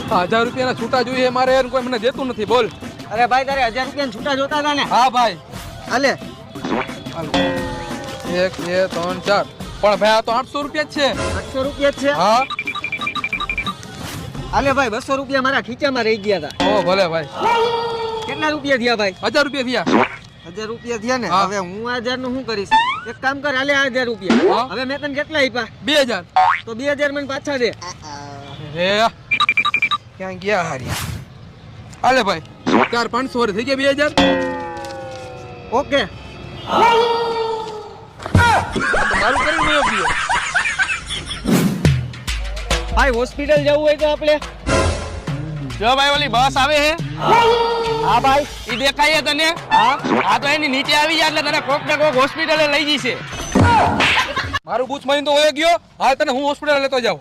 1000 રૂપિયાના છૂટા જોઈએ મારે, કોઈ મને દેતું નથી. બોલ. અરે ભાઈ તારે 1000 રૂપિયા છૂટા જોતા હતા ને? હા ભાઈ. હાલે. 1 2 3 4. પણ ભાઈ આ તો 800 રૂપિયા જ છે. 800 રૂપિયા જ છે? હા. હાલે ભાઈ 200 રૂપિયા મારા ખીચામાં રહી ગયા હતા. ઓ ભલે ભાઈ. કેટલા રૂપિયા થયા ભાઈ? 1000 રૂપિયા થયા. 1000 રૂપિયા થયા ને? હા. હવે હું 1000 નું શું કરીશ? એક કામ કર, હાલે 1000 રૂપિયા. હા. હવે મેં તને કેટલા આપ્યા? 2000. તો 2000 મને પાછા દે. હે ક્યાં ગયા હારી? હાલે ભાઈ 4 500 વાર થઈ ગયા 2000. ઓકે. મારું કરીને મેં ગયો. ભાઈ હોસ્પિટલ જવું હોય તો આપણે? જો ભાઈ ઓલી બસ આવે હે, હા ભાઈ. ઈ દેખાય છે તને? હા. આ તો એની નીચે આવી જાય એટલે તને કોક ને કોક હોસ્પિટલે લઈ જશે. મારું બૂથ મારીને તો વયો ગયો. હા તને હું હોસ્પિટલ લેતો જાઉં.